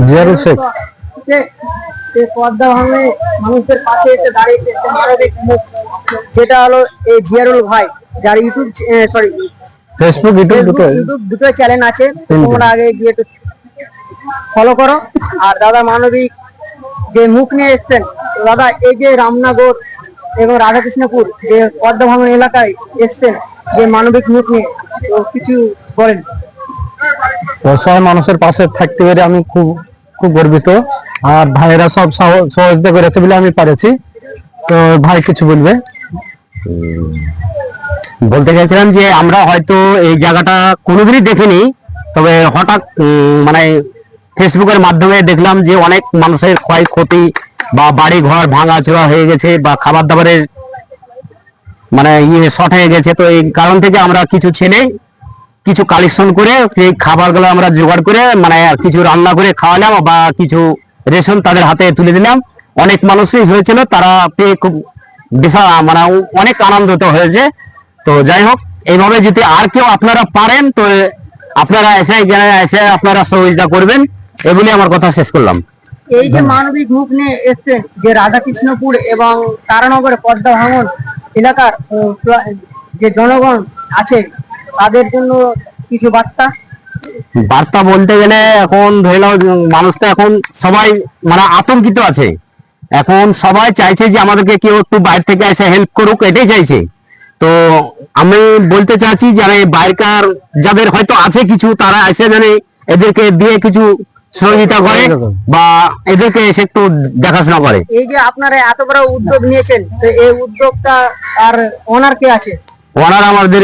জিয়ারুল শেখ। পদ্মা ভাঙনে মানুষের পাশে এসে দাঁড়িয়েছে মানবিক মুখ, যেটা হলো এই জিয়ারুল ভাই, যার ইউটিউব ফেসবুক ইউটিউব দুটো চ্যানেল আছে, তোমরা আগে গিয়ে একটু ফলো করো। আর দাদা মানবিক যে মুখ নিয়ে এসছেন, দাদা এই যে রামনগর এবং রাধাকৃষ্ণপুর যে পদ্মা ভাঙন এলাকায় এসছেন যে মানবিক মুখ নিয়ে, তো কিছু বলেন। অসহায় মানুষের পাশে থাকতে পেরে আমি খুব খুব গর্বিত। আর ভাইয়েরা সব সহযোগিতা করেছে বলে আমি পারেছি। তো ভাই কিছু বলবে? বলতে চাইছিলাম যে আমরা হয়তো এই জায়গাটা কোনোদিনই দেখিনি, তবে হঠাৎ মানে ফেসবুকের মাধ্যমে দেখলাম যে অনেক মানুষের ক্ষয়ক্ষতি বা বাড়ি ঘর ভাঙাচোরা হয়ে গেছে বা খাবার দাবারের মানে শর্ট হয়ে গেছে। তো এই কারণ থেকে আমরা কিছু ছেলে কিছু কালেকশন করে সেই খাবারগুলো আমরা জোগাড় করে মানে কিছু রান্না করে খাওয়ালাম বা কিছু রেশন তাদের হাতে তুলে দিলাম। অনেক মানুষই হয়েছিল, তারা পেয়ে খুব বিশাল মানে অনেক আনন্দিত হয়েছে। তো যাই হোক, এইভাবে যদি আর কেউ আপনারা পারেন তো আপনারা এসে আপনারা সহযোগিতা করবেন, এগুলি আমার কথা শেষ করলাম। এই যে মানবিক মুখ নিয়ে এসছেন যে রাধাকৃষ্ণপুর এবং তারানগর পদ্মা ভাঙন এলাকার যে জনগণ আছে তাদের জন্য কিছু বার্তা বলতে গেলে এখন ধরে নাও মানুষ তো এখন সবাই মানে আতঙ্কিত আছে। এখন সবাই চাইছে যে আমাদেরকে কেউ একটু বাইরে থেকে এসে হেল্প করুক, এটাই চাইছে। তো আমি বলতে চাচ্ছি যারা বাইরেকার যাদের হয়তো আছে কিছু, তারা এসে জানে এদেরকে দিয়ে কিছু সহযোগিতা করে বা এদেরকে এসে একটু দেখাশোনা করে। এই যে আপনারা এত বড় উদ্যোগ নিয়েছেন, তো এই উদ্যোগটা আর ওনার কে আছে? ওনার আমাদের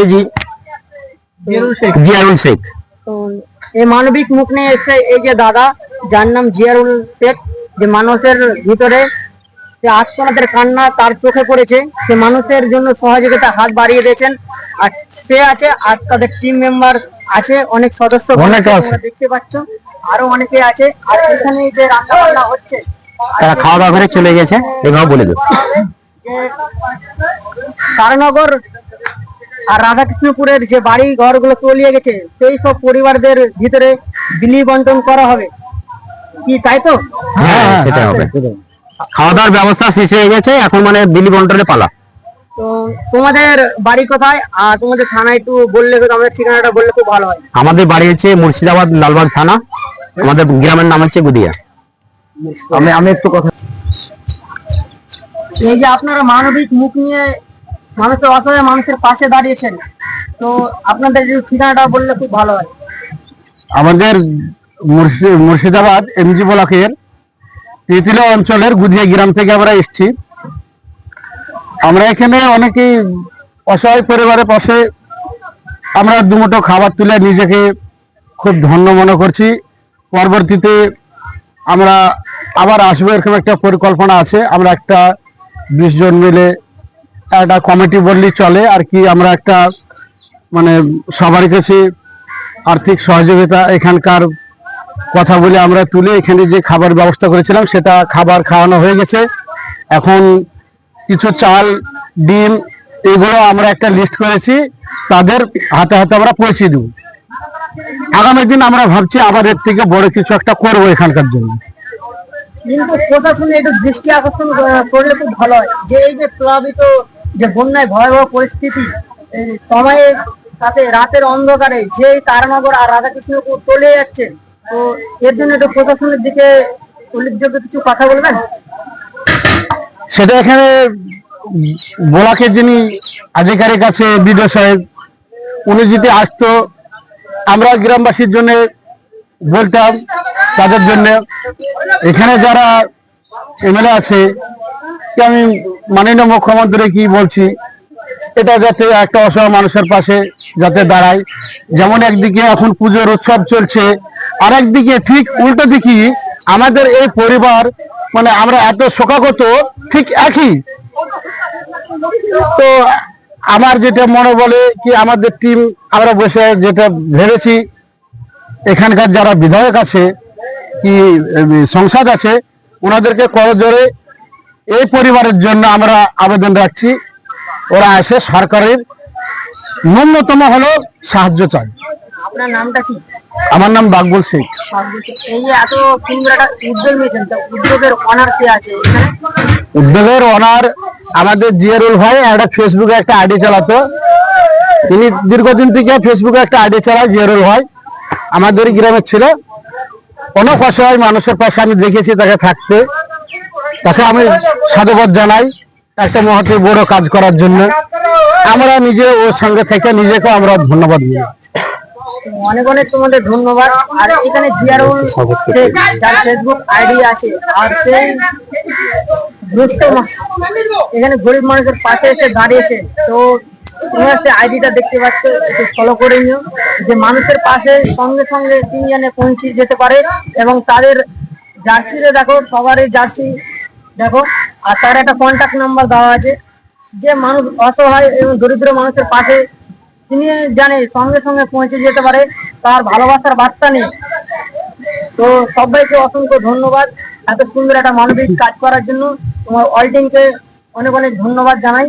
জিয়ারুল শেখ। তো এই মানবিক মুখ নিয়ে এসে এই যে দাদা, যার নাম জিয়ারুল শেখ, যে মানুষের ভিতরে যে আত্মনাদের কান্না তার চোখে পড়েছে, সে মানুষের জন্য সহযোগিতা হাত বাড়িয়ে দিয়েছেন। আর সে আছে, আর তাদের টিম মেম্বার আছে, অনেক সদস্য দেখতে পাচ্ছ, আরো অনেকে আছে। আর এখানে যে রান্না বান্না হচ্ছে তারা খাওয়া দাওয়া করে চলে গেছে, এভাবে বলে দেব। তারানগর আর রাধাকৃষ্ণপুরের যে বাড়ি ঘরগুলো তলিয়ে গেছে, সেই সব পরিবারদের ভিতরে বিলি বন্টন করা হবে, কি তাই তো? হ্যাঁ, সেটা হবে। খাওয়া দাওয়ার ব্যবস্থা শেষ হয়ে গেছে, এখন মানে বিলি বন্টনের পালা। তো তোমাদের বাড়ি কোথায় আর তোমাদের থানা একটু বললে, আমাদের ঠিকানাটা বললে খুব ভালো হয়। আমাদের বাড়ি হচ্ছে মুর্শিদাবাদ, লালবাগ থানা। আমাদের গ্রামের নাম হচ্ছে গুদিয়া। আমি একটু কথা, এই যে আপনারা মানবিক মুখ নিয়ে মানুষের অসহায় মানুষের পাশে দাঁড়িয়েছেন, তো আপনাদের ঠিকানাটা বললে খুব ভালো হয়। আমাদের মুর্শিদাবাদ এমজি ব্লকের তিতিলা অঞ্চলের গুদিয়া গ্রাম থেকে আমরা এসেছি। আমরা এখানে অনেকেই অসহায় পরিবারের পাশে আমরা দুমুঠো খাবার তুলে নিজেকে খুব ধন্য মনে করছি। পরবর্তীতে আমরা আবার আসবো, এরকম একটা পরিকল্পনা আছে। আমরা একটা 20 জন মিলে একটা কমিটি বললেই চলে আর কি। আমরা একটা মানে সবার কাছে আর্থিক সহযোগিতা এখানকার কথা বলে আমরা তুলে এখানে যে খাবার ব্যবস্থা করেছিলাম সেটা খাবার খাওয়ানো হয়ে গেছে। এখন কিছু চাল, ডিম, এগুলো আমরা একটা লিস্ট করেছি, তাদের হাতে হাতে আমরা পৌঁছে দেব। আগামী দিন আমরা ভাবছি আবার এর থেকে বড় কিছু একটা করবো এখানকার জন্য। কিন্তু প্রশাসনে একটু দৃষ্টি আকর্ষণ করলে খুব ভালো হয়, যে এই যে প্লাবিত যে বন্যায় ভয়াবহ পরিস্থিতি, এই সময়ের সাথে রাতের অন্ধকারে যে তারানগর আর রাধাকৃষ্ণপুর চলে যাচ্ছে, তো এর জন্য একটু প্রশাসনের দিকে উল্লেখযোগ্য কিছু কথা বলবেন। সেটা এখানে ব্লকের যিনি আধিকারিক আছে বিডিও সাহেব, উনি যদি আসতো আমরা গ্রামবাসীর জন্য বলতাম তাদের জন্য। এখানে যারা এমএলএ আছে, কি আমি মাননীয় মুখ্যমন্ত্রী কি বলছি, এটা যাতে একটা অসহায় মানুষের পাশে যাতে দাঁড়ায়। যেমন একদিকে এখন পুজোর উৎসব চলছে, আর একদিকে ঠিক উল্টো দিকে আমাদের এই পরিবার মানে আমরা এত শোকাগত, ঠিক একই। তো আমার যেটা মনে বলে কি আমাদের টিম আমরা বসে যেটা ভেবেছি, এখানকার যারা বিধায়ক আছে কি সংসদ আছে, ওনাদেরকে করজোরে এই পরিবারের জন্য আমরা আবেদন রাখছি, ওরা এসে সরকারের ন্যূনতম হলো সাহায্য চায়। আপনার নামটা কি? আমার নাম বাকবুল শেখ। এই যে এত সুন্দর একটা উদ্যোগ নিয়েছেন, তো উদ্যোগের অনার কে আছে এখানে? উদ্যোগের ওনার আমাদের জিয়ারুল ভাই একটা ফেসবুকে একটা আইডি চালাতো। তিনি দীর্ঘদিন থেকে ফেসবুকে একটা আইডি চালায় জিয়ারুল ভাই, আমাদের গ্রামের ছিল। অনেক অসহায় মানুষের পাশে আমি দেখেছি তাকে থাকতে, তাকে আমি সাধুবাদ জানাই একটা মহতি বড় কাজ করার জন্য। আমরা নিজে ওর সঙ্গে থেকে নিজেকে আমরা ধন্যবাদ দিই। অনেক অনেক তোমাদের ধন্যবাদ। আর এখানে জিয়ারুল শেখ যার ফেসবুক আইডি আছে, আর সেই দুষ্ট এখানে গরিব মানুষের পাশে এসে দাঁড়িয়েছে। তো তোমরা সেই আইডিটা দেখতে পাচ্ছ, একটু ফলো করে নিও, যে মানুষের পাশে সঙ্গে সঙ্গে তিনি জানে পৌঁছে যেতে পারে। এবং তাদের জার্সিতে দেখো, সবারই জার্সি দেখো, আর তার একটা কন্ট্যাক্ট নাম্বার দেওয়া আছে। যে মানুষ অসহায় এবং দরিদ্র মানুষের পাশে তিনি জানে সঙ্গে সঙ্গে পৌঁছে যেতে পারে, তার ভালোবাসার বার্তা নেই। তো সবাইকে অসংখ্য ধন্যবাদ এত সুন্দর একটা মানবিক কাজ করার জন্য। তোমার অল টিমকে অনেক অনেক ধন্যবাদ জানাই।